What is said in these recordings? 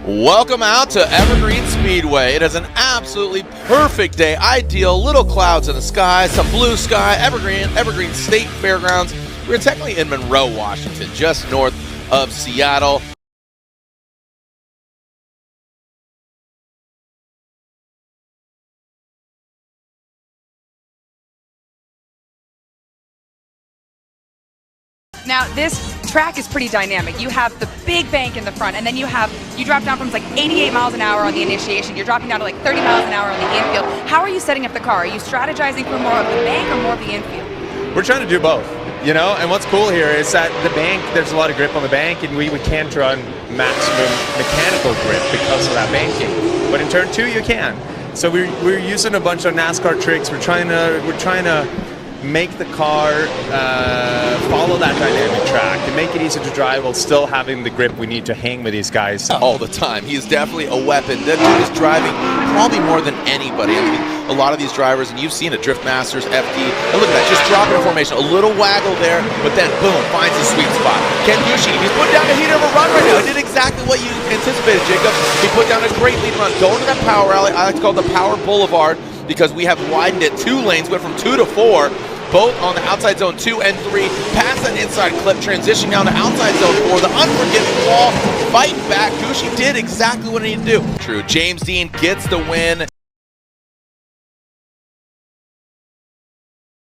Welcome out to Evergreen Speedway. It is an absolutely perfect day. Ideal, little clouds in the sky, some blue sky, Evergreen State Fairgrounds. We're technically in Monroe, Washington, just north of Seattle. Now, this track is pretty dynamic. You have the big bank in the front, and then you drop down from like 88 miles an hour on the initiation. You're dropping down to like 30 miles an hour on the infield. How are you setting up the car? Are you strategizing for more of the bank or more of the infield? We're trying to do both, you know, and what's cool here is that the bank, there's a lot of grip on the bank, and we can't run maximum mechanical grip because of that banking. But in turn 2, you can. So we're using a bunch of NASCAR tricks. We're trying to make the car follow that dynamic track and make it easy to drive while still having the grip we need to hang with these guys all the time. He's definitely a weapon. That dude is driving probably more than anybody. I mean, a lot of these drivers, and you've seen it, Drift Masters, FD, and look at that, just dropping a formation, a little waggle there, but then boom, finds a sweet spot. Ken Bushi, he's put down a heat of a run right now. He did exactly what you anticipated, Jacob. He put down a great lead run, going to that power alley. I like to call it the Power Boulevard because we have widened it 2 lanes, went from 2 to 4. Both on the outside zone 2 and 3, past that inside clip, transitioning down to outside zone 4, the unforgiving wall, fighting back. Gucci did exactly what he needed to do. True, James Dean gets the win.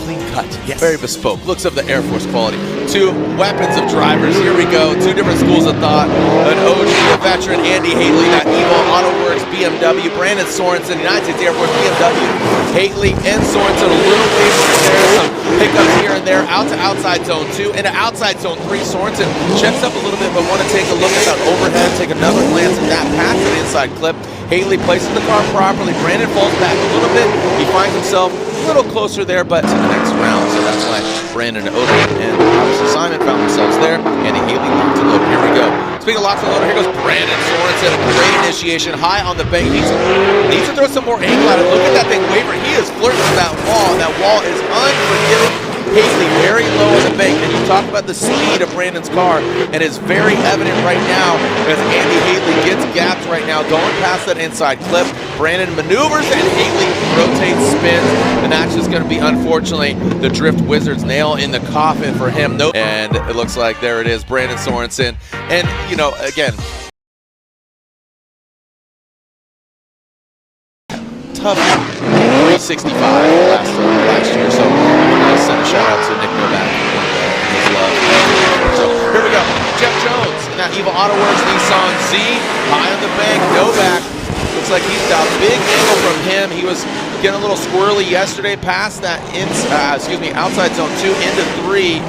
Clean cut, yes. Very bespoke, looks of the Air Force quality. 2 weapons of drivers, here we go, 2 different schools of thought. An OG, a veteran, Andy Haley, got Evo AutoWorks, BMW, Brandon Sorensen, United States Air Force, BMW, Haley and Sorensen, a little favor there, some hiccups here and there, out to outside zone 2, into outside zone 3, Sorensen checks up a little bit, but want to take a look at that overhead, take another glance at that past the inside clip. Haley places the car properly, Brandon falls back a little bit, he finds himself a little closer there, but to the next round, so that's why Brandon and Odin and obviously Simon found themselves there, and Haley locked and loaded. Here we go. Speaking of locked and loaded, here goes Brandon Sorensen, a great initiation, high on the bank. Needs to throw some more angle at it. Look at that thing wavering. He is flirting with that wall, and that wall is unforgiving. Haley very low on the bank, and you talk about the speed of Brandon's car, and it's very evident right now as Andy Haley gets gapped right now, going past that inside clip. Brandon maneuvers, and Haley rotates, spins, and that's just going to be, unfortunately, the Drift Wizard's nail in the coffin for him. And it looks like there it is, Brandon Sorensen. And, you know, again, tough 365 last year, so I'm going to send a shout out to Nick Novak and his love. So here we go, Jeff Jones in that Evo AutoWorks Nissan Z, high on the bank, Novak. Looks like he's got a big angle from him. He was getting a little squirrely yesterday, past that outside zone 2 into 3.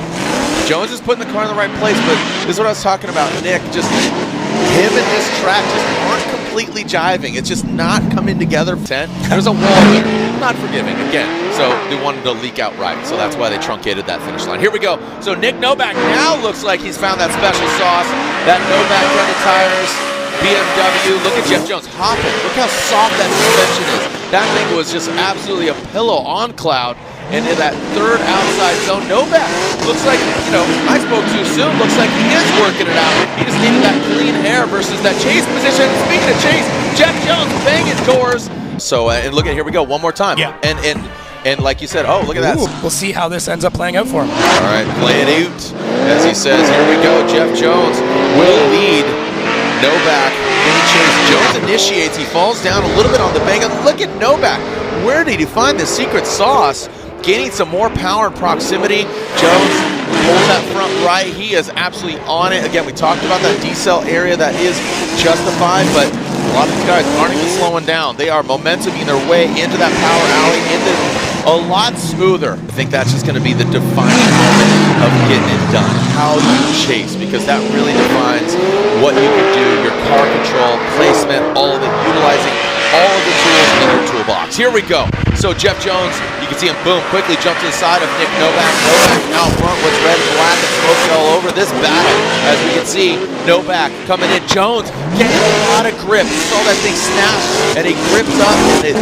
Jones is putting the car in the right place, but this is what I was talking about. Nick, just him and this track just aren't completely jiving. It's just not coming together. There's a wall there, not forgiving again. So they wanted to leak out right, so that's why they truncated that finish line. Here we go. So Nick Novak now looks like he's found that special sauce. That Novak running tires. BMW, look at Jeff Jones hopping. Look how soft that suspension is. That thing was just absolutely a pillow on cloud. And in that 3rd outside zone, Novak looks like, you know, I spoke too soon. Looks like he is working it out. He just needed that clean air versus that chase position. Speaking of chase, Jeff Jones banging doors. So, and look at, here we go, one more time. Yeah. And like you said, oh, look at that. Ooh, we'll see how this ends up playing out for him. All right, play it out. As he says, here we go. Jeff Jones will lead Novak in the chase. Jones initiates. He falls down a little bit on the bank. And look at Novak. Where did he find the secret sauce? Gaining some more power and proximity. Jones pulls that front right. He is absolutely on it. Again, we talked about that decel area that is justified, but a lot of these guys aren't even slowing down. They are momentuming their way into that power alley, into a lot smoother. I think that's just going to be the defining moment of getting it done. How you chase, because that really defines what you can do, your car control, placement, all of it, utilizing all of the tools in your toolbox. Here we go. So Jeff Jones, you can see him, boom, quickly jump to the side of Nick Novak. Novak out front with red and black and smoke all over this battle. As we can see, Novak coming in. Jones getting a lot of grip. You saw that thing snap, and he gripped up. And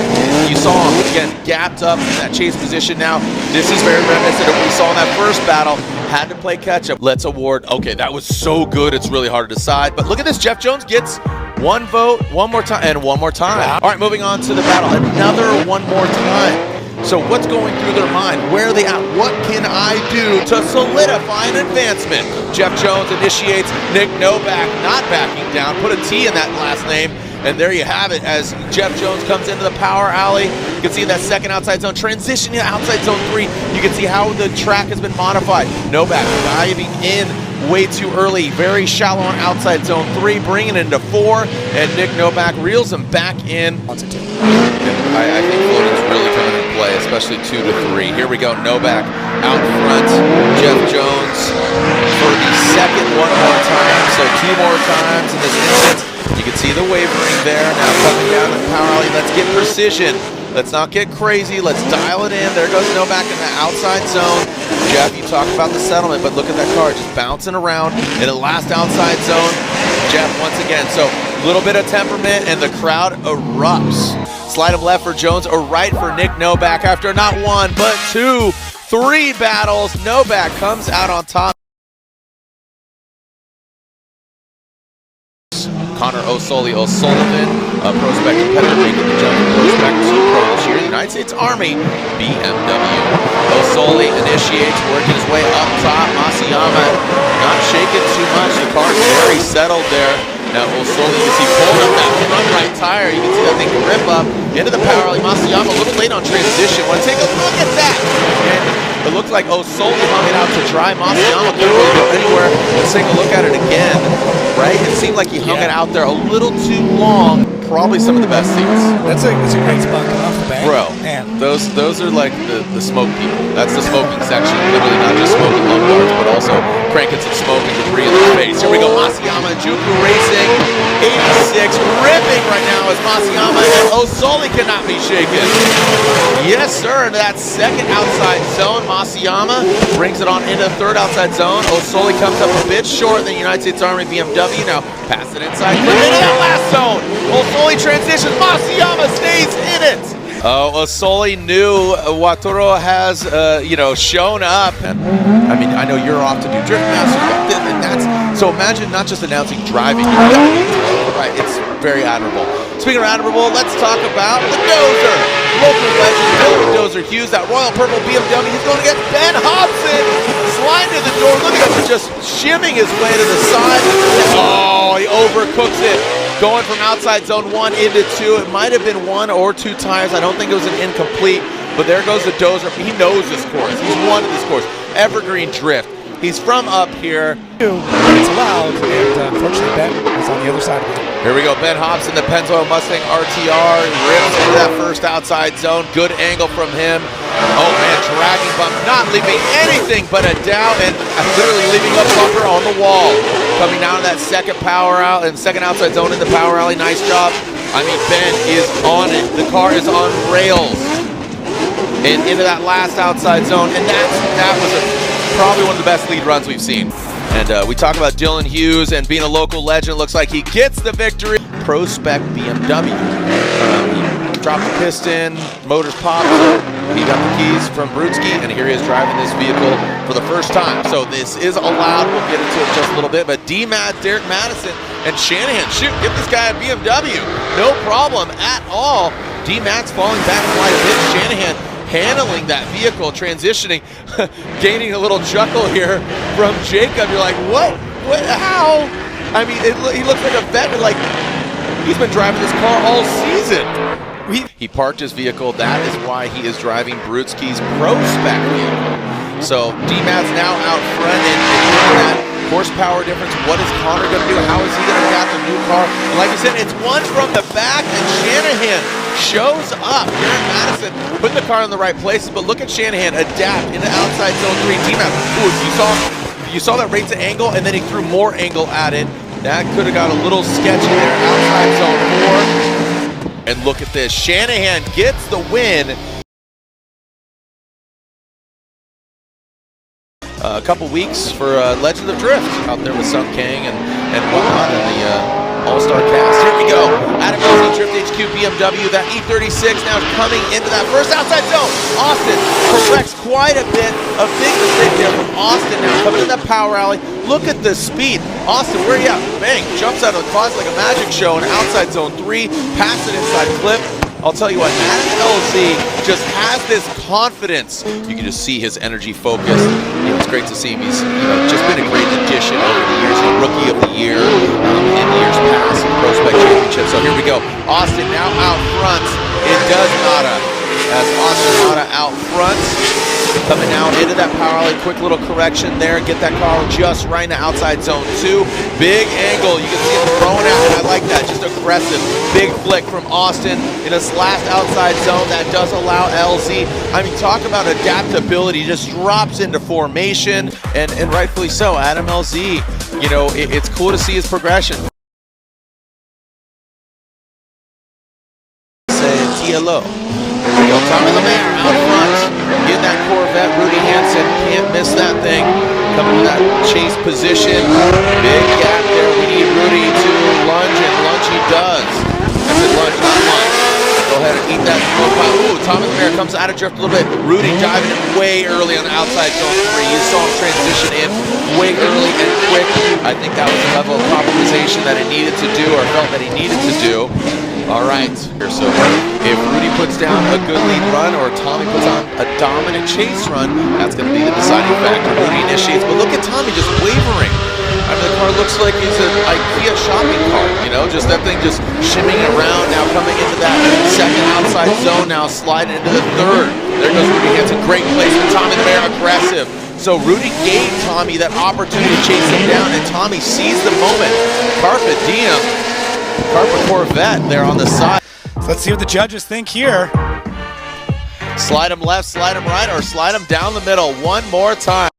you saw him, again, gapped up in that chase position now. This is very reminiscent of what we saw in that first battle. Had to play catch-up. Let's award. Okay, that was so good, it's really hard to decide. But look at this. Jeff Jones gets One vote, one more time, and one more time. All right, moving on to the battle. Another one more time. So what's going through their mind? Where are they at? What can I do to solidify an advancement? Jeff Jones initiates. Nick Novak not backing down. Put a T in that last name. And there you have it as Jeff Jones comes into the power alley. You can see that second outside zone. Transitioning to outside zone 3. You can see how the track has been modified. Novak diving in way too early. Very shallow on outside zone 3. Bringing it into 4. And Nick Novak reels him back in. I think floating's really coming into play, especially 2 to 3. Here we go. Novak out front. Jeff Jones for the second one more time. So 2 more times in this instance. You can see the wavering there. Now coming down the power alley. Let's get precision. Let's not get crazy. Let's dial it in. There goes Novak in the outside zone. Jeff, you talked about the settlement, but look at that car just bouncing around in the last outside zone. Jeff once again. So a little bit of temperament, and the crowd erupts. Slide him left for Jones or right for Nick Novak after not 1, but 2, 3 battles. Novak comes out on top. Connor O'Sullivan, prospect competitor, making the jump from prospect to pro this year. United States Army, BMW. O'Sullivan initiates, working his way up top. Masayama not shaking too much. The car's very settled there. Now O'Sullivan, you can see pulling up that front right tire. You can see that thing rip up into the power alley. Masayama a little late on transition. Want to take a look at that? And it looks like O'Sullivan hung it out to dry. Masayama couldn't really go anywhere. Let's take a look at it again. Right? It seemed like he hung it out there a little too long. Probably some of the best seats. That's a great spot coming off the bank. Bro, man. Those are like the smoke people. That's the smoking section. Literally not just smoking lung bars, but also cranking some smoke and debris in the face. Here we go, Masayama and Juku racing. 86, ripping right now as Masayama and O'Sullivan cannot be shaken. Yes, sir, into that second outside zone. Masayama brings it on into the third outside zone. O'Sullivan comes up a bit short than United States Army BMW. Now pass it inside, clip into that last zone. O'Sullivan transitions, Masayama stays in it. O'Sullivan knew Watoro has, shown up. And I mean, I know you're off to do drift masters, and that's so. Imagine not just announcing driving, right? It's very admirable. Speaking of admirable, let's talk about the Dozer. Local legend Dylan Dozer Hughes, that royal purple BMW. He's going to get Ben Hobson sliding to the door. Look at him just shimming his way to the side. Oh, he overcooks it. Going from outside zone 1 into 2. It might have been 1 or 2 tires. I don't think it was an incomplete, but there goes the Dozer. He knows this course. He's won this course. Evergreen Drift. He's from up here. It's allowed, and unfortunately Ben is on the other side of it. Here we go, Ben Hobson, the Pennzoil Mustang RTR, rips into that first outside zone. Good angle from him. Oh man, dragging bump, not leaving anything but a down, and literally leaving a bumper on the wall. Coming down to that second power out and second outside zone in the power alley. Nice job. I mean, Ben is on it. The car is on rails. And into that last outside zone, and that was probably one of the best lead runs we've seen. And we talk about Dylan Hughes and being a local legend. Looks like he gets the victory. Prospect BMW. He dropped the piston, motors popped. He got the keys from Brudski, and here he is driving this vehicle for the first time. So this is allowed. We'll get into it in just a little bit. But D-Matt, Derek Madison, and Shanahan, shoot, give this guy a BMW. No problem at all. D-Matt's falling back quite a bit. Shanahan handling that vehicle, transitioning, gaining a little chuckle here from Jacob. You're like, what, how? I mean, he looks like a vet, like he's been driving this car all season. He parked his vehicle. That is why he is driving Brudski's Prospect vehicle. So D-Matt's now out front, and that horsepower difference, what is Connor going to do? How is he going to adapt the new car? And like I said, it's one from the back, and Shanahan shows up. Derek Madison put the car in the right places, but look at Shanahan adapt into outside zone 3. D-Matt, you saw that rates of angle, and then he threw more angle at it. That could have got a little sketchy there outside zone 4. And look at this, Shanahan gets the win. A couple weeks for Legend of Drift out there with Sung Kang and whatnot, and all-star cast. Here we go. Adam LZ Drift HQ BMW, that E36 now coming into that first outside zone. Austin corrects quite a bit. A big mistake there from Austin now coming in that power alley. Look at the speed. Austin, where you at? Bang, jumps out of the closet like a magic show in outside zone 3, pass it inside clip. I'll tell you what, Adam LZ just has this confidence. You can just see his energy focus. It's great to see him. He's just been a great addition over the years. Rookie of the year in years past in the Pro Spec Championship. So here we go. Austin now out front. It does nada. As Austin Nada out front. Coming now into that power alley, quick little correction there, get that car just right in the outside zone 2. Big angle, you can see him throwing out, and I like that, just aggressive. Big flick from Austin in his last outside zone. That does allow LZ. I mean, talk about adaptability, just drops into formation, and rightfully so. Adam LZ, it's cool to see his progression. Say TLO. Tommy Lemaire out front, in that Corvette. Rudy Hansen can't miss that thing. Coming to that chase position. Big gap there. We need Rudy to lunge, and lunge he does. I said lunge, not lunge. Go ahead and eat that smoke pile. Ooh, Tommy Lemaire comes out of drift a little bit. Rudy diving in way early on the outside zone 3. You saw him transition in way early and quick. I think that was the level of compromisation that he needed to do, or felt that he needed to do. All right, so if Rudy puts down a good lead run or Tommy puts on a dominant chase run, that's going to be the deciding factor. Rudy initiates, but look at Tommy just wavering. I mean, the car looks like he's an IKEA shopping cart, just that thing just shimmying around, now coming into that second outside zone, now sliding into the third. There goes Rudy Hansen, great placement. Tommy Lemaire aggressive. So Rudy gave Tommy that opportunity to chase him down, and Tommy seized the moment. Carpet diem. Carpet Corvette there on the side. So let's see what the judges think here. Slide him left, slide him right, or slide him down the middle one more time.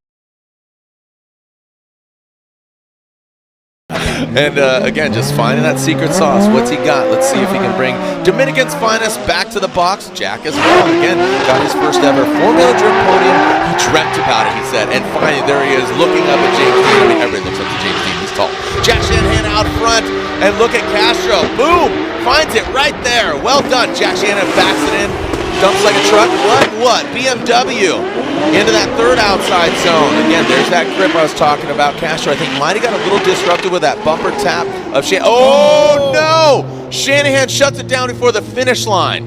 And again, just finding that secret sauce. What's he got? Let's see if he can bring Dominican's finest back to the box. Jack as well. Again, got his first ever Formula Drift podium. He dreamt about it, he said. And finally, there he is, looking up at James Dean. I mean, everybody looks up to James Dean. He's tall. Jack Shanahan out front. And look at Castro. Boom! Finds it right there. Well done. Jack Shanahan backs it in. Dumps like a truck. What? BMW into that third outside zone. Again, there's that grip I was talking about. Castro, I think, might have got a little disrupted with that bumper tap of Shanahan. Oh, no! Shanahan shuts it down before the finish line.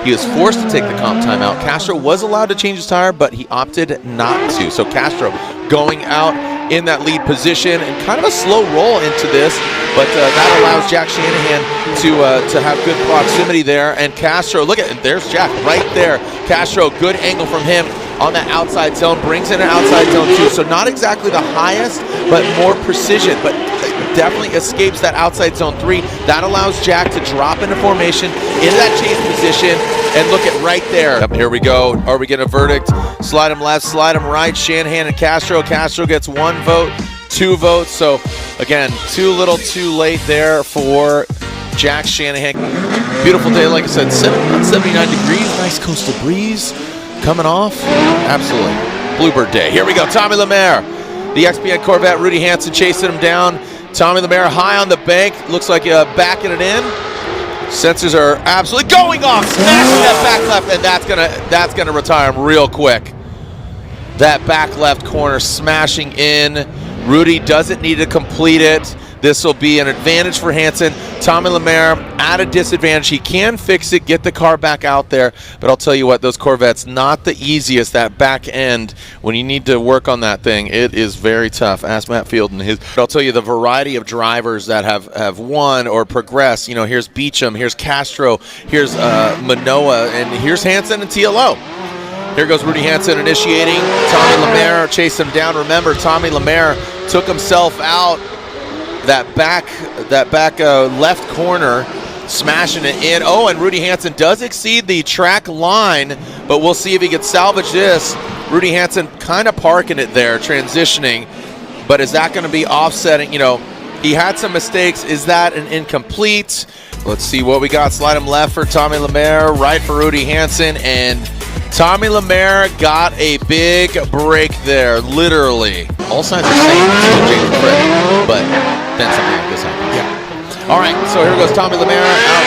He was forced to take the comp timeout. Castro was allowed to change his tire, but he opted not to. So Castro going out in that lead position, and kind of a slow roll into this, but that allows Jack Shanahan to have good proximity there. And Castro, look at it, there's Jack right there. Castro, good angle from him on that outside zone, brings in an outside zone too. So not exactly the highest, but more precision, but definitely escapes that outside zone 3. That allows Jack to drop into formation, into that chase position, and look at right there. Here we go. Are we getting a verdict? Slide him left, slide him right. Shanahan and Castro. Castro gets 1 vote, 2 votes. So again, too little, too late there for Jack Shanahan. Beautiful day, like I said, 79 degrees. Nice coastal breeze coming off. Absolutely. Bluebird day. Here we go. Tommy Lemaire. The XPN Corvette. Rudy Hansen chasing him down. Tommy Lemaire high on the bank. Looks like backing it in. Sensors are absolutely going off. Smashing that back left, and that's gonna retire him real quick. That back left corner smashing in. Rudy doesn't need to complete it. This will be an advantage for Hansen. Tommy Lemaire at a disadvantage. He can fix it, get the car back out there, but I'll tell you what, those Corvettes, not the easiest. That back end, when you need to work on that thing, it is very tough. Ask Matt Field and his. But I'll tell you the variety of drivers that have won or progressed. Here's Beecham, here's Castro, here's Manoa, and here's Hansen and TLO. Here goes Rudy Hansen initiating. Tommy Lemaire chased him down. Remember, Tommy Lemaire took himself out. That back left corner, smashing it in. Oh, and Rudy Hansen does exceed the track line, but we'll see if he can salvage this. Rudy Hansen kind of parking it there, transitioning, but is that going to be offsetting? He had some mistakes. Is that an incomplete? Let's see what we got. Slide him left for Tommy Lemaire, right for Rudy Hansen, and Tommy Lemaire got a big break there, literally. All signs are saying it's James Fred, but then something like this happens. Yeah. All right, so here goes Tommy Lemaire out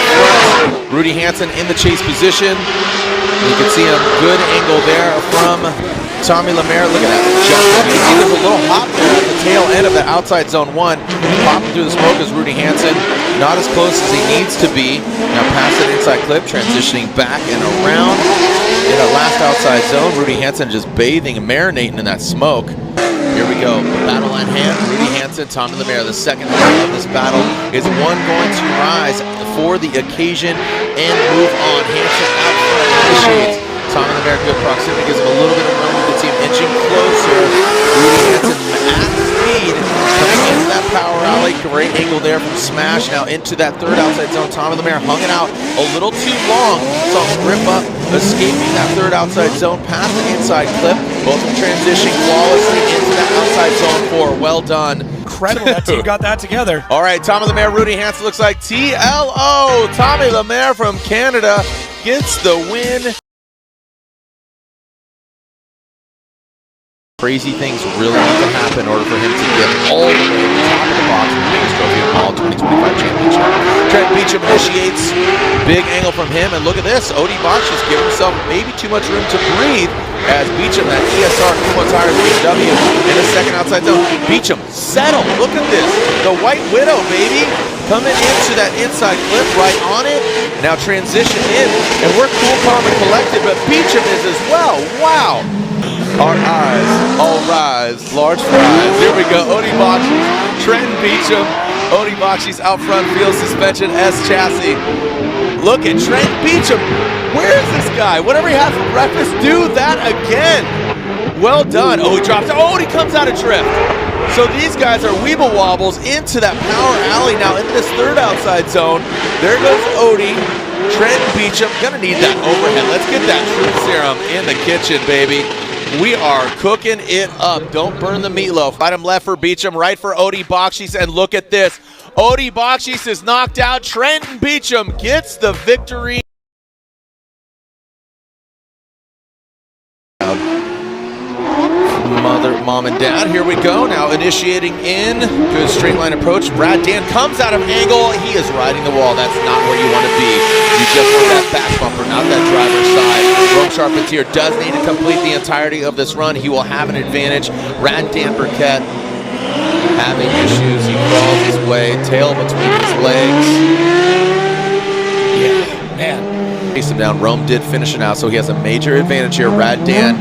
front. Rudy Hansen in the chase position. You can see a good angle there from Tommy Lemaire. Look at that jump. You can see there's a little hop there at the tail end of the outside zone 1. Popping through the smoke is Rudy Hansen. Not as close as he needs to be. Now past that inside clip, transitioning back and around in that last outside zone. Rudy Hansen just bathing and marinating in that smoke. Here we go, the battle at hand. Rudy Hansen, Tommy Lemaire. The second half of this battle is one going to rise for the occasion and move on. Hansen out front initiates. Tommy Lemaire, good proximity, gives him a little bit of room. You can see him inching closer. Rudy Hansen at speed, coming into that power alley. Great angle there from Smash. Now into that third outside zone. Tommy Lemaire hung it out a little too long. Saw him grip up, escaping that third outside zone past the inside clip. Both of them transitioning flawlessly into that outside zone 4. Well done. Incredible that team got that together. All right, Tommy Lemaire, Rudy Hansen looks like TLO. Tommy Lemaire from Canada gets the win. Crazy things really need to happen in order for him to get all the way to the top of the box in the biggest trophy of all 2025 championship. Trent Beecham initiates. Big angle from him, and look at this. Odie Bosch just giving himself maybe too much room to breathe as Beecham, that ESR Kumo Tires BMW in the second outside zone. Beecham settled. Look at this. The White Widow, baby. Coming into that inside clip, right on it. Now transition in, and we're cool, calm, and collected, but Beecham is as well. Wow. Our eyes all rise, large fries. Here we go, Odie Boxes, Trenton Beecham. Odie Boxes out front, field suspension, S chassis. Look at Trenton Beecham. Where is this guy? Whatever he had for breakfast, do that again. Well done. Oh, he drops. Oh, he comes out of drift. So these guys are weeble wobbles into that power alley now into this third outside zone. There goes Odie. Trenton Beecham, gonna need that overhead. Let's get that truth serum in the kitchen, baby. We are cooking it up. Don't burn the meatloaf. Item left for Beecham, right for Odie Boxes, and look at this. Odie Boxes is knocked out. Trenton Beecham gets the victory. Mom and Dad, here we go. Now initiating in. Good straight line approach. Brad Dan comes out of angle. He is riding the wall. That's not where you want to be. You just want that back bumper, not that driver's side. Rome Charpentier does need to complete the entirety of this run. He will have an advantage. Brad Dan Burkett having issues. He crawls his way, tail between his legs. Yeah, man. Chase him down. Rome did finish it out, so he has a major advantage here. Rad Dan,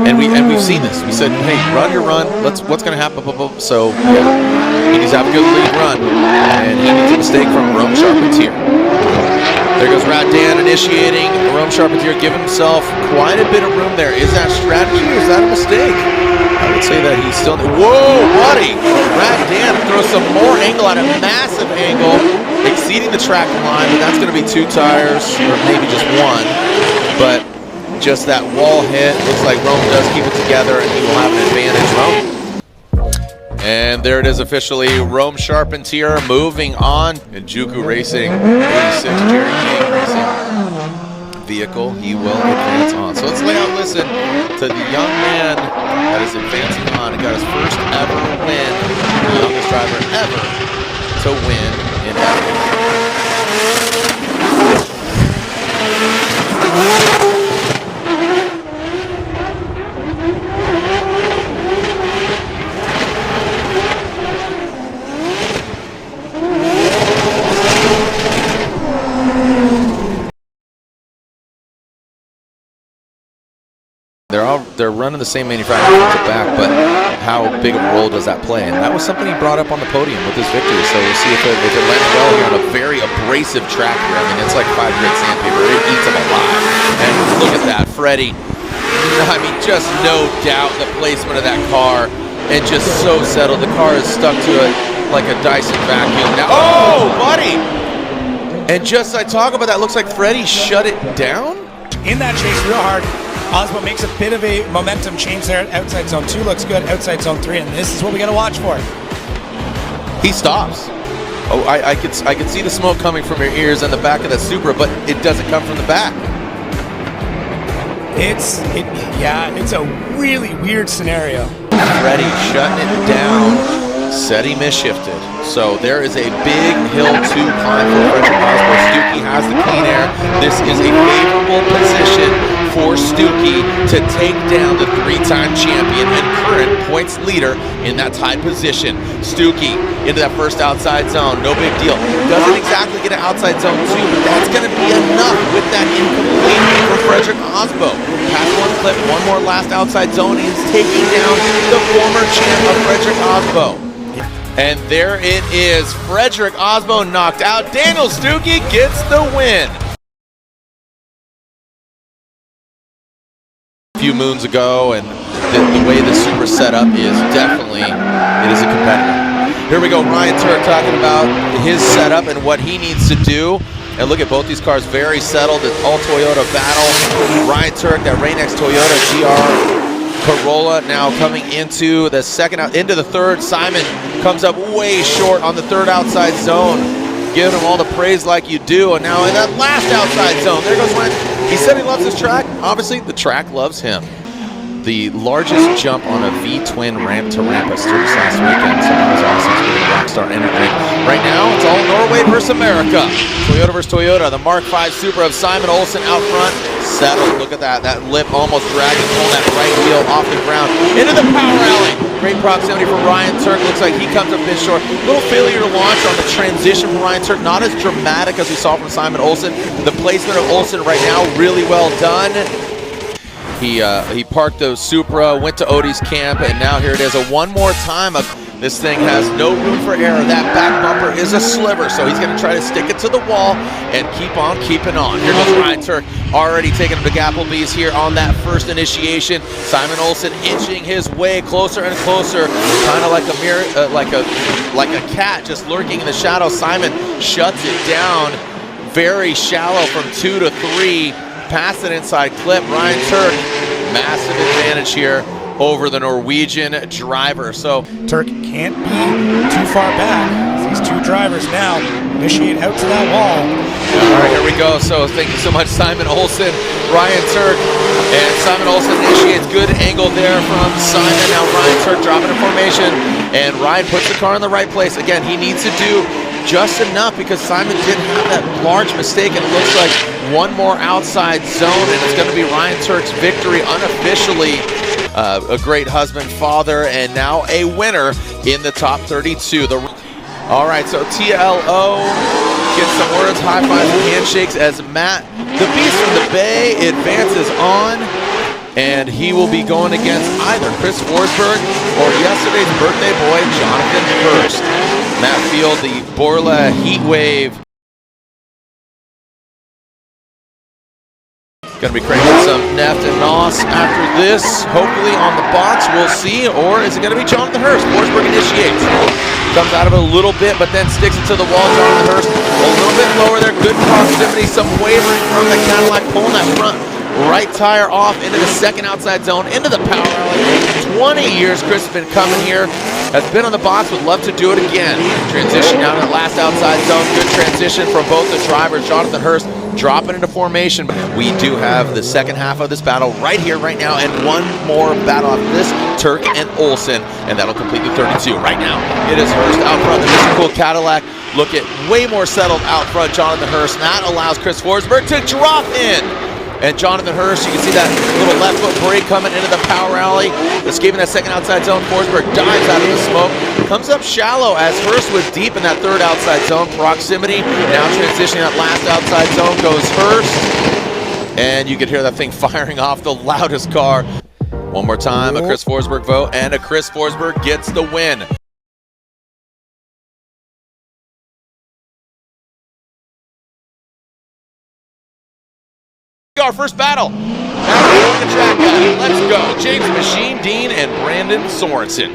and we've seen this. We said, hey, run your run. What's going to happen? So yeah, he needs to have a good lead run, and he needs a mistake from Rome Charpentier. There goes Rad Dan initiating. Rome Charpentier give himself quite a bit of room there. Is that strategy or is that a mistake? I would say that he's still. Whoa, buddy! Rad Dan throws some more angle at a massive angle, exceeding the track line, but that's going to be 2 tires, or maybe just 1. But just that wall hit. Looks like Rome does keep it together, and he will have an advantage. Rome. And there it is officially. Rome Charpentier moving on. And Juku Racing, 86 Jerry King Racing vehicle. He will advance on. So let's lay out, listen to the young man that is advancing on and got his first ever win. The youngest driver ever to win in They're running the same manufacturer front to back, but how big of a role does that play? And that was something he brought up on the podium with his victory. So we'll see if it lands well here on a very abrasive track here. I mean, it's like 5 grit sandpaper. It eats them alive. And look at that, Freddie. I mean, just no doubt the placement of that car, and just so settled. The car is stuck to it like a Dyson vacuum. Now, oh, buddy! And just I talk about that, looks like Freddie shut it down. In that chase real hard. Osmo makes a bit of a momentum change there. Outside zone 2 looks good. Outside zone 3, and this is what we got to watch for. He stops. Oh, I could see the smoke coming from your ears and the back of the Supra, but it doesn't come from the back. It's a really weird scenario. Freddie shutting it down. Said he misshifted. So there is a big hill to climb for Frederick Osborne. Stuckey has the clean air. This is a favorable position for Stuckey to take down the three-time champion and current points leader in that tied position. Stuckey into that first outside zone. No big deal. Doesn't exactly get an outside zone two, but that's going to be enough with that incomplete for Frederick Osborne. Pass one clip, one more last outside zone. He's taking down the former champ of Frederick Osborne. And there it is. Frederick Osborne knocked out. Daniel Stuckey gets the win. A few moons ago, and the way the Super setup is definitely, it is a competitor. Here we go, Ryan Turk talking about his setup and what he needs to do. And look at both these cars, very settled. It's all Toyota battle. Ryan Turk, that Rain-X Toyota GR Corolla now coming into the into the third. Simon comes up way short on the third outside zone. Giving him all the praise like you do. And now in that last outside zone, there goes Ryan. He said he loves this track. Obviously, the track loves him. The largest jump on a V-twin ramp-to-ramp at Sturgis last weekend. So that was awesome. Speaking of Rockstar Energy. Right now, it's all Norway versus America. Toyota versus Toyota. The Mark V Supra of Simon Olsen out front. Settled. Look at that. That lip almost dragging, pulling that right wheel off the ground. Into the power alley. Great proximity for Ryan Turk. Looks like he comes up a bit short. Little failure to launch on the transition from Ryan Turk. Not as dramatic as we saw from Simon Olsen. The placement of Olsen right now, really well done. He parked the Supra, went to Odie's camp, and now here it is. One more time. This thing has no room for error. That back bumper is a sliver, so he's going to try to stick it to the wall and keep on keeping on. Here goes Ryan Turk, already taking him to Gapplebee's here on that first initiation. Simon Olsen inching his way closer and closer, kind of like a mirror, like a cat just lurking in the shadows. Simon shuts it down, very shallow from 2 to 3. Past an inside clip. Ryan Turk, massive advantage here over the Norwegian driver. So Turk can't be too far back. These two drivers now initiate out to that wall. All right, here we go. So thank you so much, Simon Olsen, Ryan Turk, and Simon Olsen initiates. Good angle there from Simon. Now Ryan Turk dropping a formation, and Ryan puts the car in the right place. Again, he needs to do just enough because Simon didn't have that large mistake, and it looks like one more outside zone, and it's going to be Ryan Turk's victory unofficially. A great husband, father, and now a winner in the top 32. All right, so TLO gets some words, high fives, and handshakes as Matt, the Beast from the Bay, advances on. And he will be going against either Chris Forsberg or yesterday's birthday boy, Jonathan Hurst. Matt Field, the Borla Heatwave. Going to be cranking some Neft and Noss after this. Hopefully on the box, we'll see. Or is it going to be Jonathan Hurst? Forsberg initiates. Comes out of it a little bit, but then sticks it to the wall. Jonathan Hurst a little bit lower there. Good proximity. Some wavering from the Cadillac, pulling that front right tire off into the second outside zone, into the power alley. 20 years Chris has been coming here. Has been on the box, would love to do it again. Transition down to the last outside zone. Good transition from both the drivers. Jonathan Hurst dropping into formation. We do have the second half of this battle right here, right now, and one more battle after this, Turk and Olsen, and that'll complete the 32. Right now, it is Hurst out front, the Mr. Cool Cadillac. Look at way more settled out front, Jonathan Hurst. That allows Chris Forsberg to drop in. And Jonathan Hurst, you can see that little left foot brake coming into the power alley, escaping that second outside zone. Forsberg dives out of the smoke, comes up shallow as Hurst was deep in that third outside zone proximity. Now transitioning that last outside zone goes Hurst, and you can hear that thing firing off the loudest car. One more time, a Chris Forsberg vote, and a Chris Forsberg gets the win. Our first battle. Now we're on the track, guys. Let's go. James Machine Dean and Brandon Sorensen.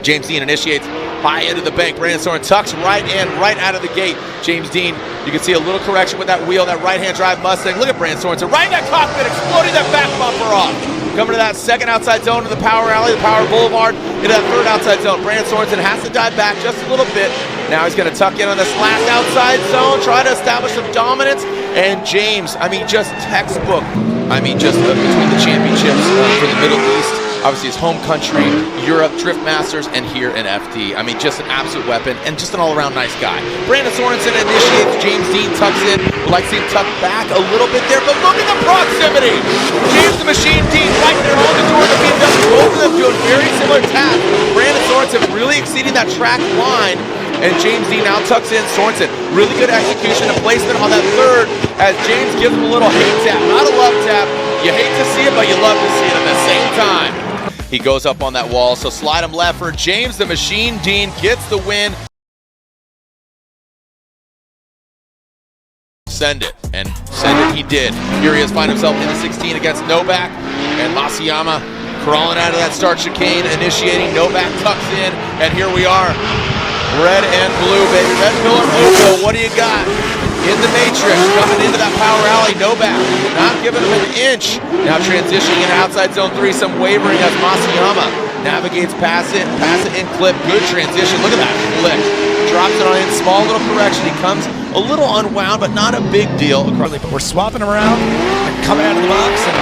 James Dean initiates high into the bank. Brandon Sorensen tucks right in, right out of the gate. James Dean, you can see a little correction with that wheel, that right-hand drive Mustang. Look at Brandon Sorensen right in that cockpit, exploding that back bumper off. Coming to that second outside zone to the power alley, the power boulevard, into that third outside zone. Brandon Sorensen has to dive back just a little bit. Now he's going to tuck in on this last outside zone, try to establish some dominance. And James, I mean, just textbook. I mean, just between the championships for the Middle East obviously his home country, Europe, Drift Masters, and here in FD. I mean, just an absolute weapon and just an all-around nice guy. Brandon Sorensen initiates, James Dean tucks in, would like to see him tuck back a little bit there, but look at the proximity! James the Machine Dean right there on the door of the BMW, both of them doing very similar tasks. Brandon Sorensen really exceeding that track line, and James Dean now tucks in. Sorensen, really good execution and placement on that third as James gives him a little hate tap, not a love tap. You hate to see it, but you love to see it at the same time. He goes up on that wall, so slide him left for James the Machine Dean, gets the win. Send it, and send it he did. Here he is, find himself in the 16 against Novak, and Masayama crawling out of that start chicane, initiating. Novak tucks in, and here we are. Red and blue, baby. Red pillar, Oko, what do you got? In the matrix, coming into that power alley, Novak, not giving him an inch. Now transitioning into outside zone 3, some wavering as Masayama navigates past it in clip. Good transition, look at that flick. Drops it on in, small little correction. He comes a little unwound, but not a big deal. But we're swapping around and coming out of the box. And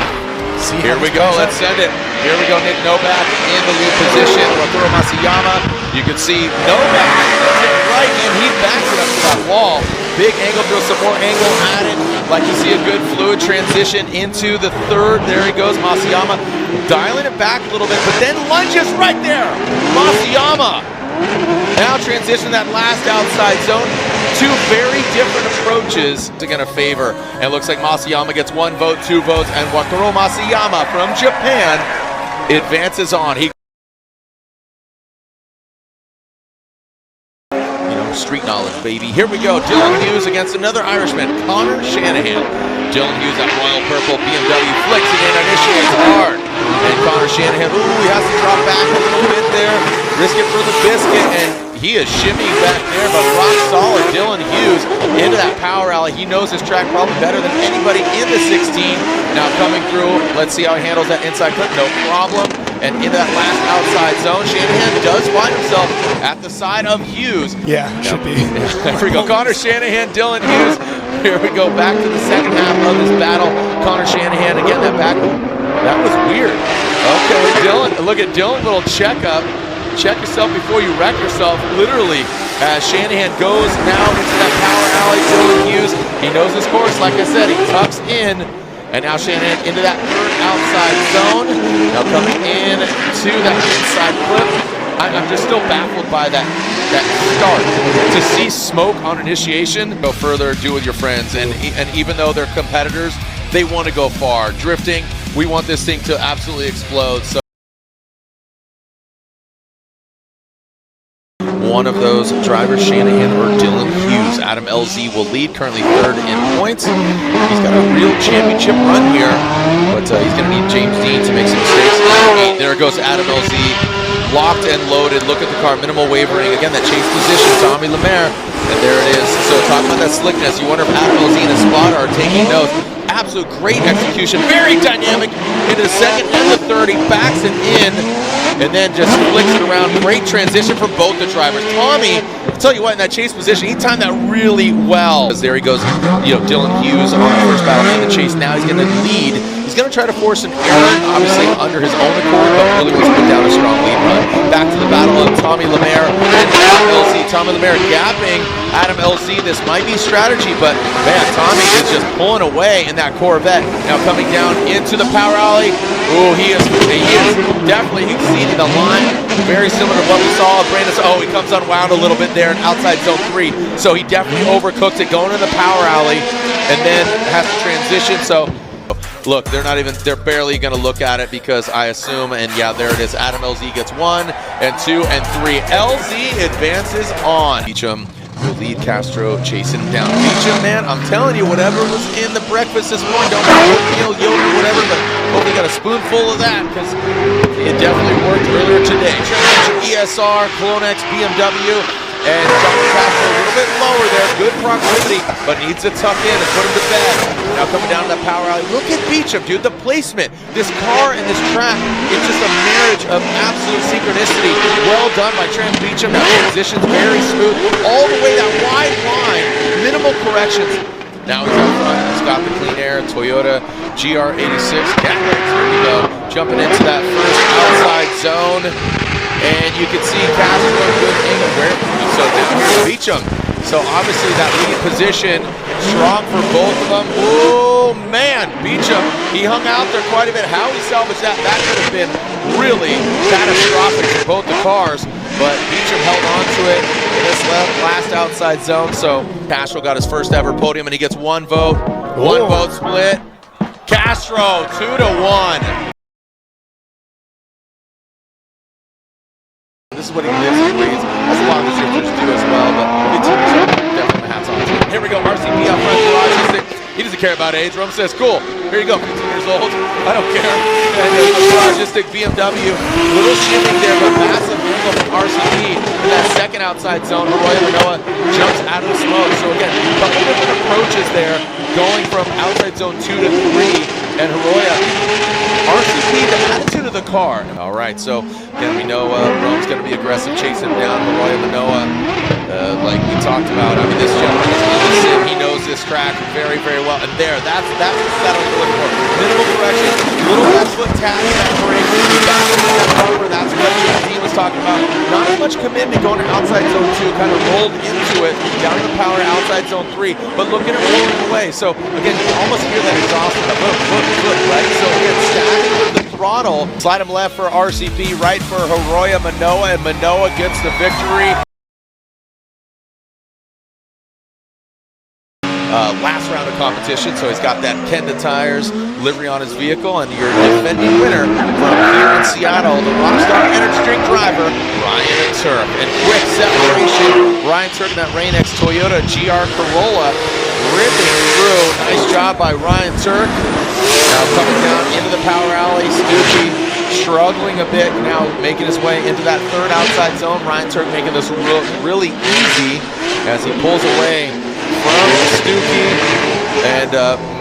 see here we go, let's send it. Here we go, Nick Novak in the lead position. Arturo Masayama, you can see Novak right, and he backs it up to that wall. Big angle, throw some more angle at it. Like you see a good fluid transition into the third. There he goes, Masayama dialing it back a little bit, but then lunges right there. Masayama now transition that last outside zone. Two very different approaches to going to favor. And it looks like Masayama gets 1 vote, 2 votes, and Wataru Masayama from Japan advances on. Street knowledge, baby. Here we go. Dylan Hughes against another Irishman, Connor Shanahan. Dylan Hughes, that royal purple BMW, flicks it in, initiates hard. And Connor Shanahan, ooh, he has to drop back a little bit there, risk it for the biscuit, and he is shimmying back there, but rock solid. Dylan Hughes into that power alley. He knows his track probably better than anybody in the 16. Now coming through, let's see how he handles that inside clip, no problem. And into that last outside zone, Shanahan does find himself at the side of Hughes. Yeah, should be. There we go, Connor Shanahan, Dylan Hughes. Here we go, back to the second half of this battle. Connor Shanahan, again, that back. That was weird. Okay, Dylan, look at Dylan, little checkup. Check yourself before you wreck yourself, literally, as Shanahan goes now into that power alley. Dylan Hughes, he knows his course, like I said, he tucks in. And now Shanahan into that third outside zone. Now coming in to that inside clip. I'm just still baffled by that start. To see smoke on initiation, go further, do with your friends. And even though they're competitors, they want to go far. Drifting, we want this thing to absolutely explode. So one of those drivers, Shanahan or Dylan Hughes. Adam LZ will lead, currently third in points. He's got a real championship run here, but he's going to need James Dean to make some mistakes. There goes Adam LZ, locked and loaded. Look at the car, minimal wavering. Again, that chase position, Tommy Lemaire, and there it is. So talking about that slickness, you wonder if Adam LZ and his spotter are taking notes. Absolute great execution, very dynamic into the second and the third. He backs it in and then just flicks it around. Great transition from both the drivers. Tommy, I'll tell you what, in that chase position, he timed that really well. There he goes, Dylan Hughes on the first battle in the chase. Now he's going to lead. He's going to try to force an error, obviously under his own accord, but really wants to put down a strong lead run. Back to the battle of Tommy Lemaire and Adam LZ. Tommy Lemaire gapping Adam LZ. This might be strategy, but man, Tommy is just pulling away in that Corvette. Now coming down into the power alley. Ooh, he is definitely exceeding the line. Very similar to what we saw of Brandon. Oh, he comes unwound a little bit there in outside zone 3. So he definitely overcooked it going in the power alley and then has to transition. So look, they're barely going to look at it because I assume, and yeah, there it is. Adam LZ gets 1 and 2 and 3. LZ advances on. Beecham will lead Castro, chasing him down. Beecham, man, I'm telling you, whatever was in the breakfast this morning, don't know oatmeal, yogurt, whatever, but hope you got a spoonful of that because it definitely worked earlier today. ESR, Clonex, BMW. And John Castro a little bit lower there, good proximity, but needs to tuck in and put him to bed. Now coming down to that power alley. Look at Beecham, dude, the placement. This car and this track, it's just a marriage of absolute synchronicity. Well done by Trent Beecham. Now transitions very smooth, all the way that wide line, minimal corrections. Now he's up front. He's got the clean air Toyota GR86 Cadillacs. Here we go. Jumping into that first outside zone. And you can see Castro good angle. So down here's Beecham. So obviously that lead position, strong for both of them. Oh man, Beecham, he hung out there quite a bit. How he salvaged that, that could have been really catastrophic for both the cars. But Beecham held on to it in this last outside zone. So Castro got his first ever podium and he gets one vote. One vote split. Castro, 2-1. This is what he lives and breathes. That's a lot of the shifters do as well, but definitely my hat's off to him. Here we go, RCP up front, Logistic. He doesn't care about age. Rome says, cool, here you go, 15 years old. I don't care. And Logistic BMW, little shimming there, but massive angle from RCP in that second outside zone. Arroyo Manoa jumps out of the smoke. So again, a couple different approaches there, going from outside zone 2 to 3, and Arroyo. RCP, the attitude of the car. All right, so again, we know Rome's going to be aggressive, chasing down Arroyo Manoa, like we talked about. I mean, this gentleman is innocent. He knows this track very, very well. And there, that's the settle you're looking for. Minimal correction, little left foot tap in that brake. You got to do that bumper. That's what James Dean was talking about. Not as much commitment going to outside zone 2, kind of rolled into it, down to the power outside zone 3, but look at it rolling away. So again, you can almost hear that exhaust with a foot, right? So again, stacking with the throttle. Slide him left for RCP, right for Arroyo Manoa, and Manoa gets the victory. Last round of competition, so he's got that Kenda Tires livery on his vehicle, and your defending winner from here in Seattle, the Rockstar Energy Drink driver, Ryan Turk. And quick separation, Ryan Turk in that Rain-X Toyota GR Corolla, ripping through. Nice job by Ryan Turk. Now coming down into the power alley, Stuckey struggling a bit, now making his way into that third outside zone. Ryan Turk making this really easy as he pulls away from Stuckey, and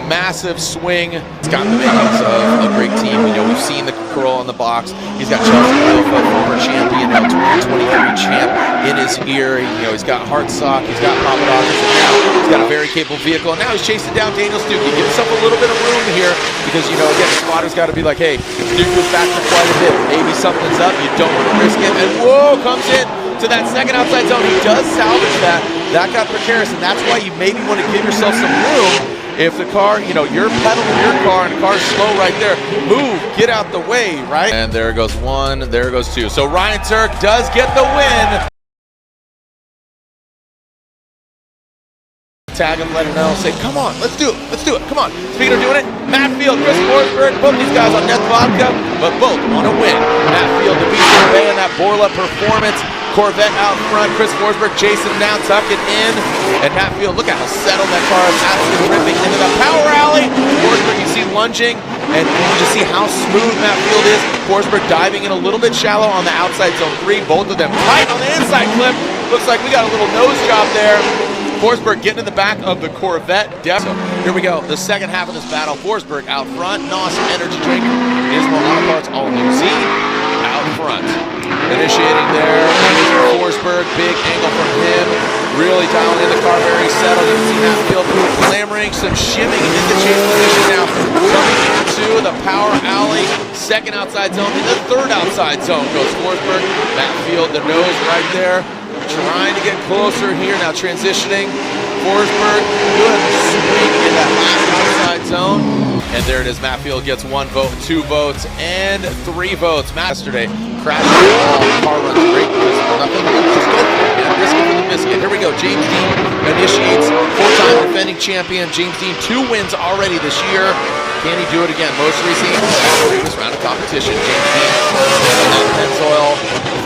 massive swing. It's got the makings of a great team. You know, we've seen the Corolla in the box. He's got Chelsea Alpha, former champion, now 2023 champ in his ear. You know, he's got hard sock, he's got Papadakis, and now he's got a very capable vehicle. And now he's chasing down Daniel Stuckey. Give himself a little bit of room here because, you know, again, the spotter's got to be like, hey, Stuckey was back for quite a bit. Maybe something's up. You don't want to risk him. And whoa, comes in to that second outside zone. He does salvage that. That got precarious, and that's why you maybe want to give yourself some room. If the car, you know, you're pedaling your car and the car's slow right there, move, get out the way, right? And there goes one, there goes two. So Ryan Turk does get the win. Tag him, let him know, say, come on, let's do it, come on. Speaking of doing it, Matt Field, Chris Forsberg, both these guys on Net Vodka, but both want to win. Matt Field to beat Bay in that Borla Performance Corvette out front. Chris Forsberg chasing down, tucking in, and Matt Field, look at how settled that car is, absolutely ripping into the power alley. Forsberg, you see lunging, and you just see how smooth Matt Field is. Forsberg diving in a little bit shallow on the outside zone 3, both of them tight on the inside clip. Looks like we got a little nose job there. Forsberg getting in the back of the Corvette. So here we go, the second half of this battle. Forsberg out front, NOS Energy Drink, Ismo Auto Parts, all new Z out front. Initiating there, Forsberg, big angle from him, really dialing in the car, very settled. You can see that field clamoring, some shimming in the chase position now. Coming into the power alley, second outside zone, in the third outside zone goes Forsberg. That field, the nose right there. Trying to get closer here, now transitioning. Forsberg, good swing in that last outside zone. And there it is, Matt Field gets 1 vote, 2 votes, and 3 votes. Yesterday, crashing the wall, car runs great, nothing to do, just go for it, man. Risk it for the biscuit. Here we go, James Dean initiates, 4-time defending champion. James Dean, 2 wins already this year. Can he do it again? Most recently, this round of competition, James Dean, that Pennzoil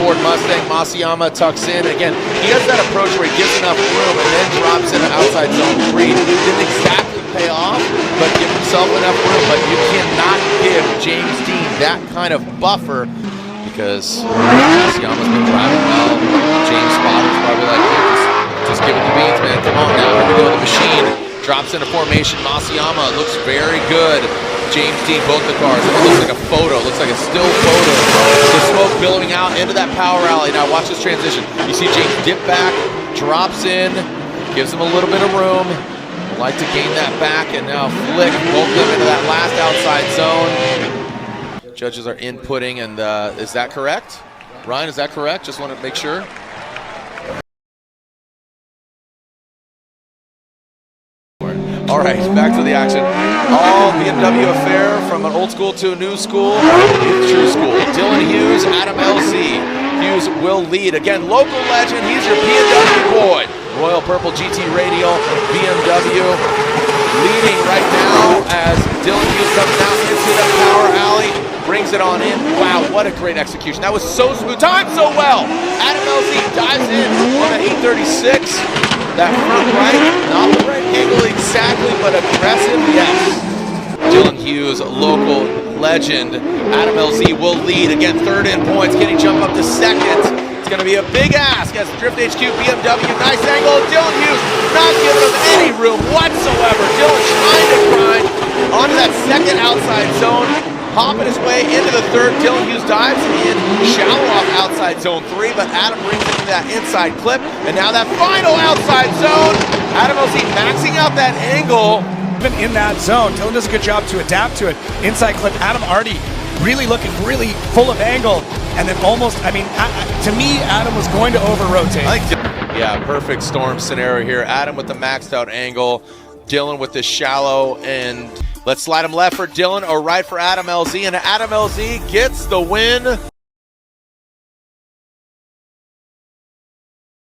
Ford Mustang, Masayama tucks in. Again, he has that approach where he gives enough room and then drops into outside zone 3. Didn't exactly pay off, but give himself enough room. But you cannot give James Dean that kind of buffer because Masayama's been driving well. James Spotter's probably like, hey, just give it the beans, man. Come on now, here we go, the machine. Drops into formation, Masayama looks very good. James Dean, both the cars, it looks like a photo, looks like a still photo. The smoke billowing out into that power alley. Now watch this transition. You see James dip back, drops in, gives him a little bit of room. Like to gain that back and now flick both of them into that last outside zone. Judges are inputting, and is that correct? Ryan, is that correct? Just want to make sure. All right, back to the action. All BMW affair from an old school to a new school, true school. Dylan Hughes, Adam LC. Hughes will lead. Again, local legend, he's your BMW boy. Royal Purple GT Radial, BMW, leading right now as Dylan Hughes comes down into the power alley, brings it on in. Wow, what a great execution. That was so smooth, timed so well. Adam LC dives in on the 836. That front right, not the right angle exactly, but aggressive, yes. Dylan Hughes, local legend. Adam LZ will lead. Again, third in points. Can he jump up to second? It's going to be a big ask as Drift HQ BMW. Nice angle. Dylan Hughes not giving him any room whatsoever. Dylan trying to grind onto that second outside zone. Hopping his way into the third. Dylan Hughes dives in, shallow off outside zone 3, but Adam brings it to that inside clip, and now that final outside zone. Adam LC maxing out that angle. Even in that zone, Dylan does a good job to adapt to it. Inside clip, Adam already really looking really full of angle, and then almost, I mean, to me, Adam was going to over-rotate. Yeah, perfect storm scenario here. Adam with the maxed out angle, Dylan with the shallow, and let's slide him left for Dylan or right for Adam LZ, and Adam LZ gets the win.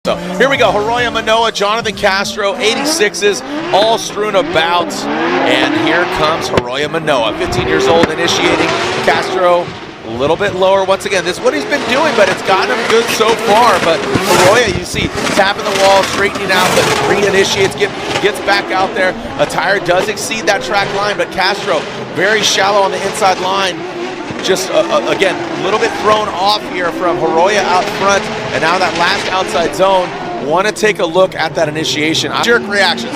So here we go, Haroya Manoa, Jonathan Castro, 86s, all strewn about. And here comes Haroya Manoa, 15 years old, initiating. Castro a little bit lower. Once again, this is what he's been doing, but it's gotten him good so far. But Haroya, you see, tapping the wall, straightening out, but re-initiates, gets back out there. A tire does exceed that track line, but Castro very shallow on the inside line. Just, again, a little bit thrown off here from Haroya out front, and now that last outside zone. Want to take a look at that initiation. Jerk reaction.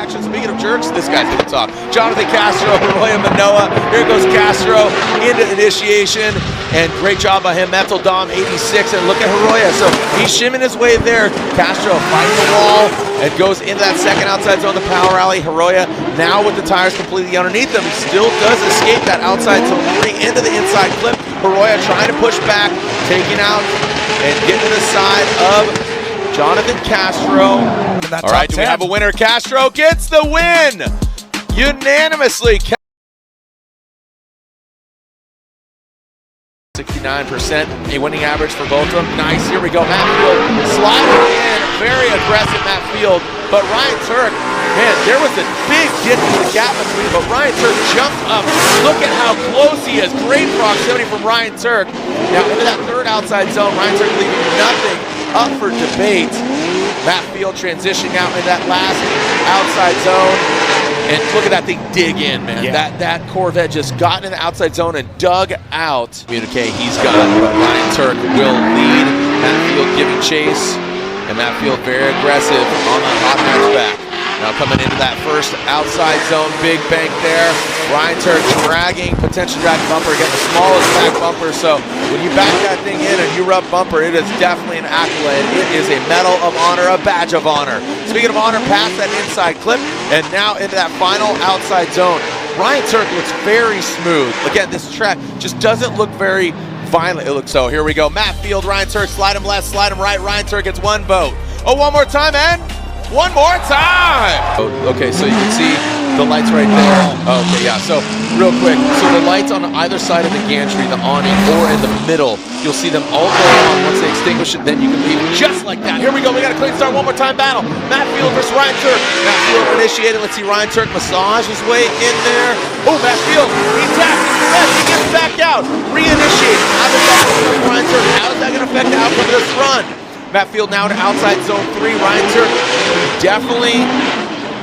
Speaking of jerks, this guy's going to talk. Jonathan Castro, Haroya Manoa. Here goes Castro into initiation, and great job by him. Metal Dom, 86, and look at Haroya. So he's shimming his way there. Castro fighting the wall and goes into that second outside zone, the power alley. Haroya now with the tires completely underneath him. He still does escape that outside zone 3 into the inside clip. Haroya trying to push back, taking out and getting to the side of Jonathan Castro. All right, do we have a winner? Castro gets the win unanimously. 69% a winning average for both of them. Nice, here we go. Matt Field sliding in, very aggressive Matt Field, but Ryan Turk, man, there was a big dip in the gap between, but Ryan Turk jumped up. Look at how close he is. Great proximity from Ryan Turk. Now into that third outside zone, Ryan Turk leaving nothing up for debate. Matt Field transitioning out into that last outside zone. And look at that thing dig in, man. Yeah. That Corvette just got in the outside zone and dug out. Communique, he's got it, but Ryan Turk will lead. Matt Field giving chase. And Matt Field very aggressive on the hot hatchback. Now coming into that first outside zone, big bank there. Ryan Turk dragging, potentially dragging bumper, getting the smallest back bumper. So when you back that thing in and you rub bumper, it is definitely an accolade. It is a medal of honor, a badge of honor. Speaking of honor, past that inside clip, and now into that final outside zone. Ryan Turk looks very smooth. Again, this track just doesn't look very violent. It looks so. Here we go. Matt Field, Ryan Turk, slide him left, slide him right. Ryan Turk gets one vote. Oh, one more time, and one more time. Okay, so you can see the lights right there. Okay, yeah, so real quick. So the lights on either side of the gantry, the awning, or in the middle, you'll see them all go on. Once they extinguish it, then you can leave just like that. Here we go. We got a clean start. One more time battle. Matt Field versus Ryan Turk. Matt Field initiated. Let's see Ryan Turk massage his way in there. Oh, Matt Field, he taps his left. He gets back out. Reinitiate. How does that affect Ryan Turk? How is that going to affect the outcome of this run? Matt Field now to outside zone 3. Ryan Turk definitely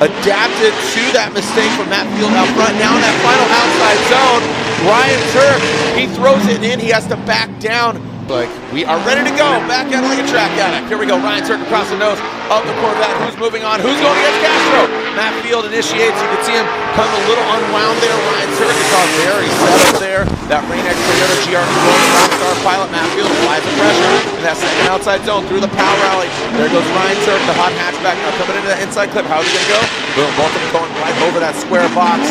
adapted to that mistake from Matt Field out front. Now in that final outside zone, Ryan Turk, he throws it in. He has to back down. Like, we are ready to go. Back at it like a track addict. Here we go. Ryan Turk across the nose of the Corvette. Who's moving on? Who's going against Castro? Matt Field initiates. You can see him come a little unwound there. Ryan Turk is all very settled there. That Rain-X Toyota GR Rockstar pilot. Matt Field applies the pressure in that second outside zone through the power alley. There goes Ryan Turk, the hot hatchback. Now coming into that inside clip. How's he going to go? Boom. Both of them going right over that square box.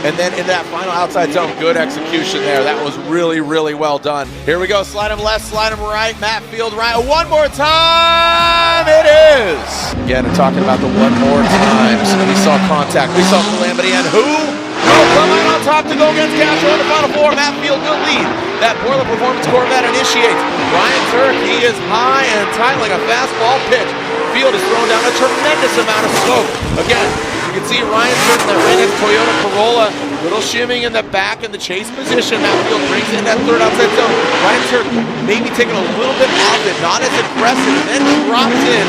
And then into that final outside zone. Good execution there. That was really, really well done. Here we go. Slide him left, slide him right. Matt Field right. One more time. It is. Again, talking about the one more times. We saw contact. We saw calamity. And who will come out on top to go against Castro in the final four? Matt Field will lead. That Boiler Performance Corvette initiates. Ryan Turk, he is high and tight like a fastball pitch. Field is throwing down a tremendous amount of smoke. Again, you can see Ryan Turk in that Rain-X Toyota Corolla, little shimming in the back in the chase position. Matt Field brings in that third outside zone. Ryan Turk maybe taking a little bit off it, not as aggressive, and then drops in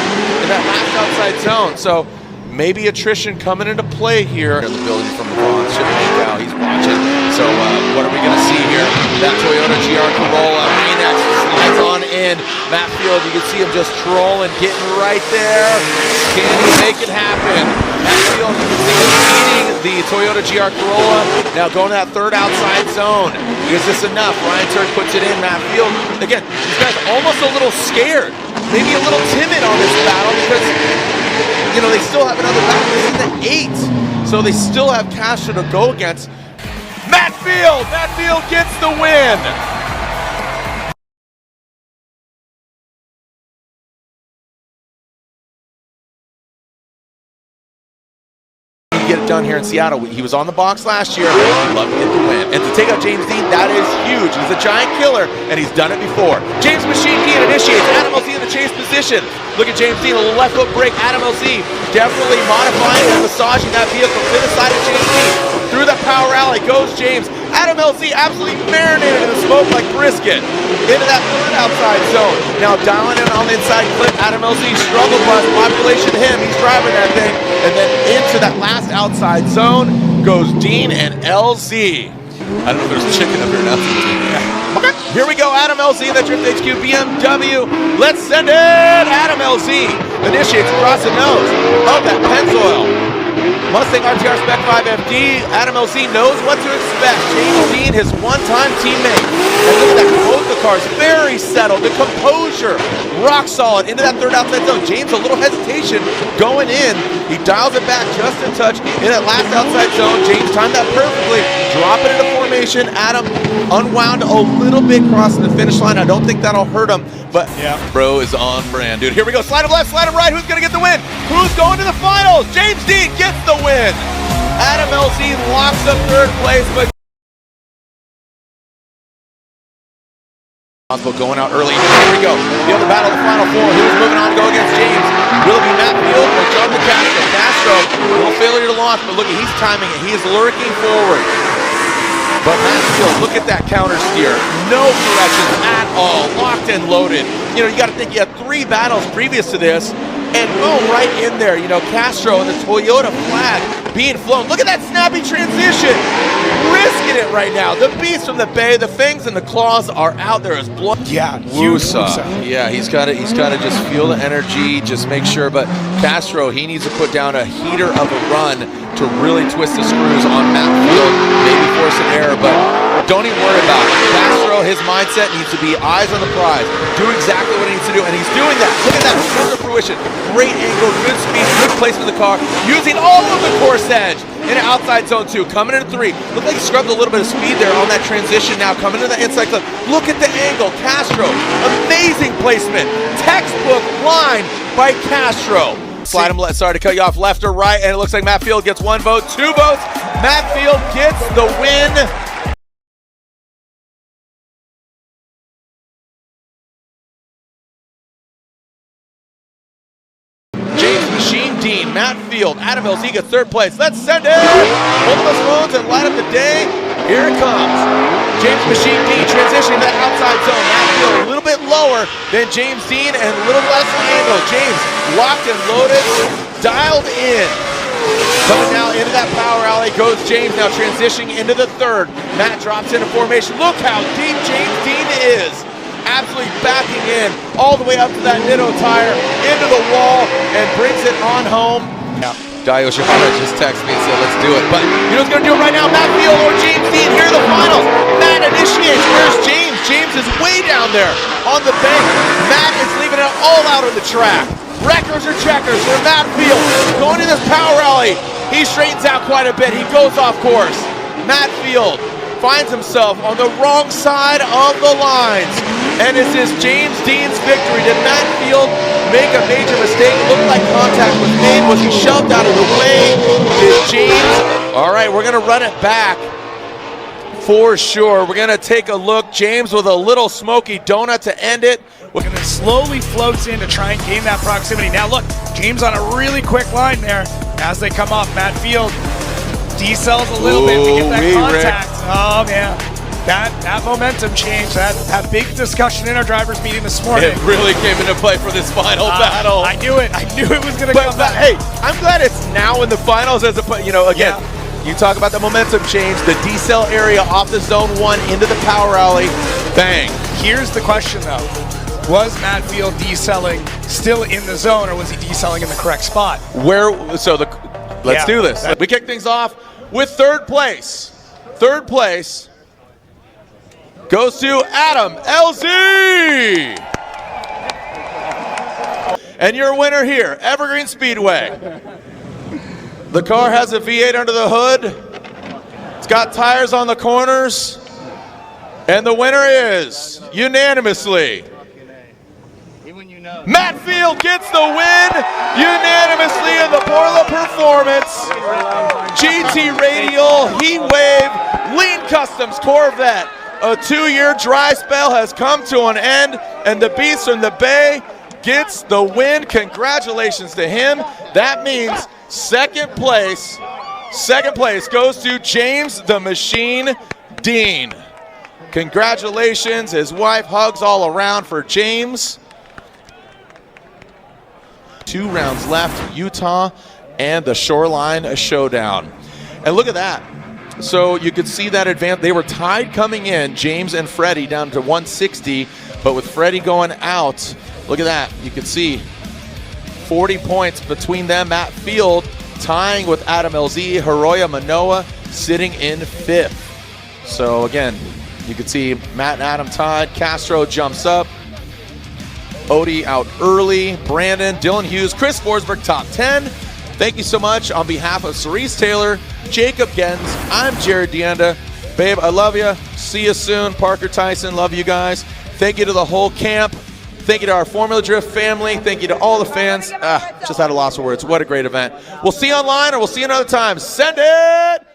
that last outside zone. So maybe attrition coming into play here. In the building from the Vaughn, Chipping out, he's watching. So what are we going to see here? That Toyota GR Corolla, Rain-X slides on in. Matt Field, you can see him just trolling, getting right there. Can he make it happen? Matt Field, you can see him leading the Toyota GR Corolla. Now going to that third outside zone. Is this enough? Ryan Turk puts it in. Matt Field, again, these guys almost a little scared, maybe a little timid on this battle because, you know, they still have another battle. This is the 8, so they still have Castro to go against. Matt Field! Matt Field gets the win! Get it done here in Seattle. He was on the box last year. Love to get the win. And to take out James Dean, that is huge. He's a giant killer, and he's done it before. James Machine Dean initiates. Adam LZ in the chase position. Look at James Dean, a little left foot break. Adam LZ definitely modifying and massaging that vehicle to the side of James Dean. Through the power alley goes James. Adam LZ absolutely marinated in the smoke like brisket. Into that third outside zone. Now dialing in on the inside clip. Adam LZ struggle bus, population to him. He's driving that thing. And then into that last outside zone goes Dean and LZ. I don't know if there's chicken up here now. Okay. Here we go, Adam LZ, that Drift HQ BMW. Let's send it! Adam LZ initiates across the nose of that Pennzoil Mustang RTR Spec 5 FD. Adam LZ knows what to expect. James Dean, his one-time teammate. And look at that, both the cars very settled. The composure, rock solid into that third outside zone. James, a little hesitation going in. He dials it back just in touch in that last outside zone. James timed that perfectly. Drop it into formation. Adam unwound a little bit crossing the finish line. I don't think that'll hurt him, but yeah, bro is on brand, dude. Here we go. Slide him left, slide him right. Who's gonna get the win? Who's going to the finals? James Dean gets the win. Adam LZ locks up third place, but going out early. Here we go. The other battle of the final four. Who's moving on to go against James? Will it be Matt Field or John Castro? Castro, a little failure to launch, but look, he's timing it. He is lurking forward. But Matt Field, look at that counter steer. No corrections at all. Locked and loaded. You know, you got to think you had 3 battles previous to this. And boom, right in there. You know, Castro and the Toyota flag being flown. Look at that snappy transition. Risking it right now. The beast from the bay, the fangs and the claws are out there as blood. Yeah, huge Wusa. Yeah, he's got to just feel the energy, just make sure. But Castro, he needs to put down a heater of a run to really twist the screws on Matt Field, maybe force an error, but don't even worry about it. Castro, his mindset needs to be eyes on the prize. Do exactly what he needs to do, and he's doing that. Look at that, come to fruition. Great angle, good speed, good placement of the car, using all of the course edge in outside zone 2, coming into 3. Looked like he scrubbed a little bit of speed there on that transition now, coming into the inside clip. Look at the angle, Castro, amazing placement. Textbook line by Castro. Slide him left, sorry to cut you off, left or right, and it looks like Matt Field gets 1 vote, 2 votes. Matt Field gets the win. James Machine Dean, Matt Field, Adam LZ gets 3rd place. Let's send it! Both of us phones and light up the day. Here it comes. James Machine Dean transitioning that outside zone. Matt Field a little bit lower than James Dean and a little less angle. James locked and loaded, dialed in. Coming now into that power alley goes James, now transitioning into the 3rd. Matt drops into formation. Look how deep James Dean is. absolutely backing in all the way up to that Nitto tire, into the wall, and brings it on home. Yeah. Dio Shihara just texted me and said, let's do it. But you know who's going to do it right now? Matt Field or James Dean. Here are the finals. Matt initiates. Where's James? James is way down there on the bank. Matt is leaving it all out on the track. Wreckers or checkers for Matt Field. Going to this power rally. He straightens out quite a bit. He goes off course. Matt Field finds himself on the wrong side of the lines. And this is James Dean's victory. Did Matt Field make a major mistake? Looked like contact was made. Was he shoved out of the way? Did James? All right, we're going to run it back for sure. We're going to take a look. James with a little smoky donut to end it. And then slowly floats in to try and gain that proximity. Now look, James on a really quick line there. As they come up, Matt Field decels a little bit to get that contact. Oh man, that momentum change, that big discussion in our drivers meeting this morning. It really came into play for this final battle. I knew it was going to come back. Hey, I'm glad it's now in the finals as opposed, again, you talk about the momentum change, the decel area off the zone 1 into the power alley, bang. Here's the question though. Was Matt Field decelling still in the zone, or was he decelling in the correct spot? Let's do this. We kick things off with third place. Third place goes to Adam LZ. And your winner here, Evergreen Speedway. The car has a V8 under the hood. It's got tires on the corners. And the winner is, unanimously, Matt Field gets the win unanimously in the Borla Performance GT Radial Heat Wave Lean Customs Corvette. A 2-year dry spell has come to an end, and the Beast from the Bay gets the win. Congratulations to him. That means second place goes to James the Machine Dean. Congratulations. His wife hugs all around for James. 2 rounds left, Utah and the Shoreline Showdown. And look at that. So you could see that advance. They were tied coming in, James and Freddie down to 160, but with Freddie going out, look at that. You can see 40 points between them. Matt Field tying with Adam LZ, Hiroya Manoa sitting in 5th. So again, you can see Matt and Adam tied. Castro jumps up. Odie out early, Brandon, Dylan Hughes, Chris Forsberg top 10. Thank you so much on behalf of Cerise Taylor, Jacob Gens. I'm Jared Deanda. Babe, I love you. See you soon. Parker Tyson, love you guys. Thank you to the whole camp. Thank you to our Formula Drift family. Thank you to all the fans. Just had a loss of words. What a great event. We'll see you online or we'll see you another time. Send it!